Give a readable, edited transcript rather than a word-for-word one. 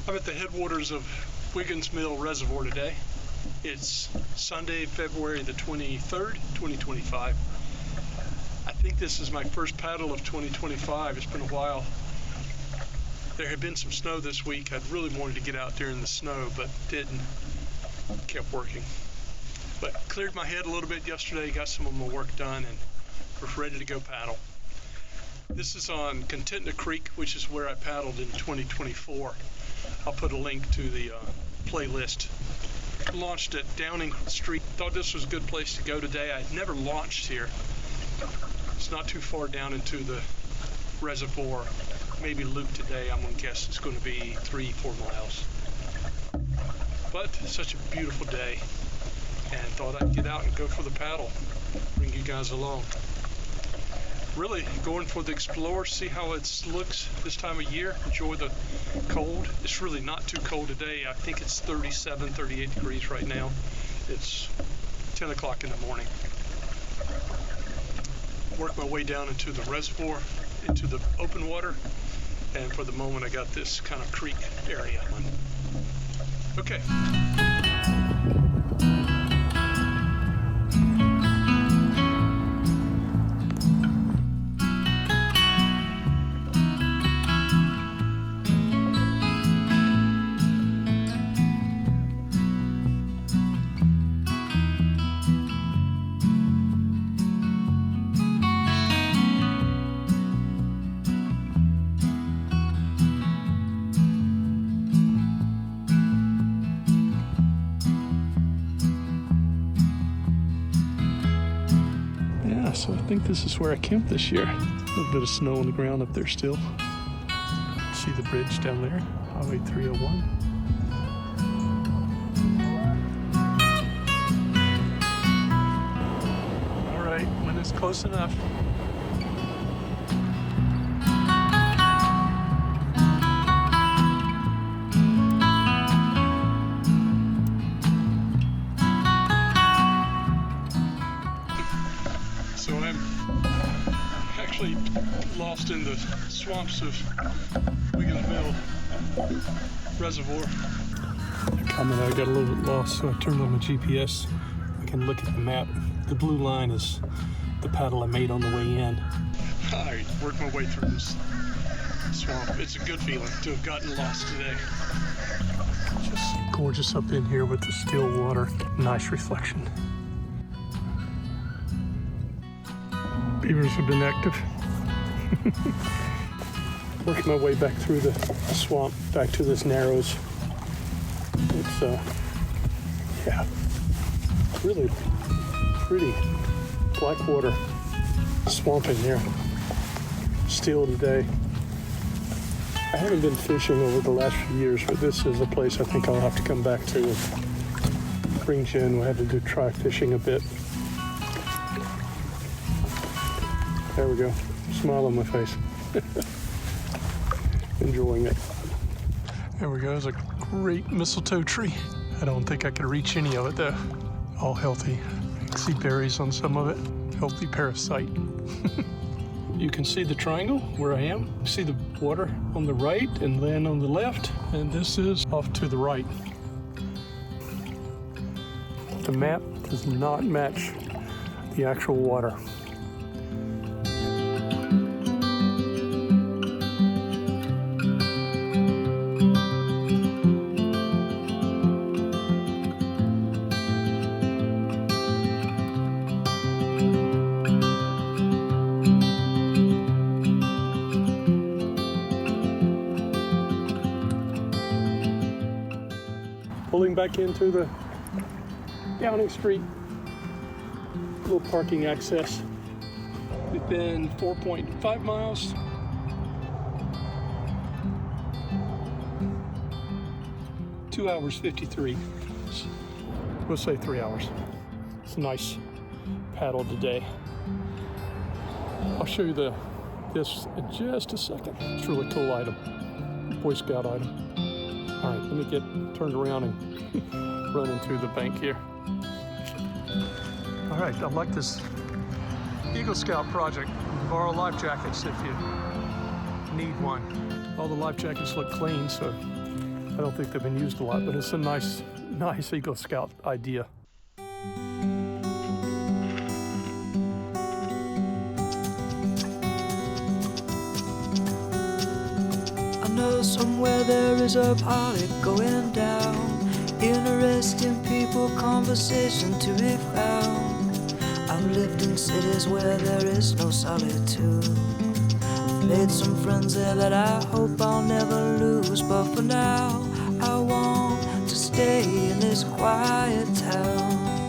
I'm at the headwaters of Wiggins Mill Reservoir today. It's Sunday, February the 23rd, 2025. I think this is my first paddle of 2025. It's been a while. There had been some snow this week. I'd really wanted to get out there in the snow, but didn't. Kept working. But cleared my head a little bit yesterday, got some of my work done, and was ready to go paddle. This is on Contentna Creek, which is where I paddled in 2024. I'll put a link to the playlist. Launched at Downing Street. Thought this was a good place to go today. I'd never launched here. It's not too far down into the reservoir. Maybe loop today, I'm gonna guess it's gonna be 3-4 miles. But such a beautiful day, and thought I'd get out and go for the paddle, bring you guys along. Really going for the explore, see how it looks this time of year, enjoy the cold. It's really not too cold today. I think it's 37, 38 degrees right now. It's 10 o'clock in the morning. Work my way down into the reservoir, into the open water, and for the moment I got this kind of creek area. Okay. So I think this is where I camped this year. A little bit of snow on the ground up there still. See the bridge down there, Highway 301. All right, when it's close enough. So I'm actually lost in the swamps of Wiggins Mill Reservoir. I got a little bit lost, so I turned on my GPS. I can look at the map. The blue line is the paddle I made on the way in. I worked my way through this swamp. It's a good feeling to have gotten lost today. Just gorgeous up in here with the still water. Nice reflection. Beavers have been active. Working my way back through the swamp, back to this narrows. It's yeah, really pretty black water swamp in here. Still today. I haven't been fishing over the last few years, but this is a place I think I'll have to come back to. It brings you in. We'll have to try fishing a bit. There we go. Smile on my face. Enjoying it. There we go. There's a great mistletoe tree. I don't think I could reach any of it though. All healthy. I can see berries on some of it. Healthy parasite. You can see the triangle where I am. You see the water on the right and land on the left. And this is off to the right. The map does not match the actual water. Pulling back into the Downing Street, little parking access. We've been 4.5 miles. Two hours 53. We'll say 3 hours. It's a nice paddle today. I'll show you this in just a second. It's a really cool item, Boy Scout item. All right, let me get turned around and run into the bank here. All right, I like this Eagle Scout project. Borrow life jackets if you need one. All the life jackets look clean, so don't think they've been used a lot, but it's a nice Eagle Scout idea. I know somewhere there is a party going down, interesting people, conversation to be found. I've lived in cities where there is no solitude. I've made some friends there that I hope I'll never lose, but for now I want to stay in this quiet town.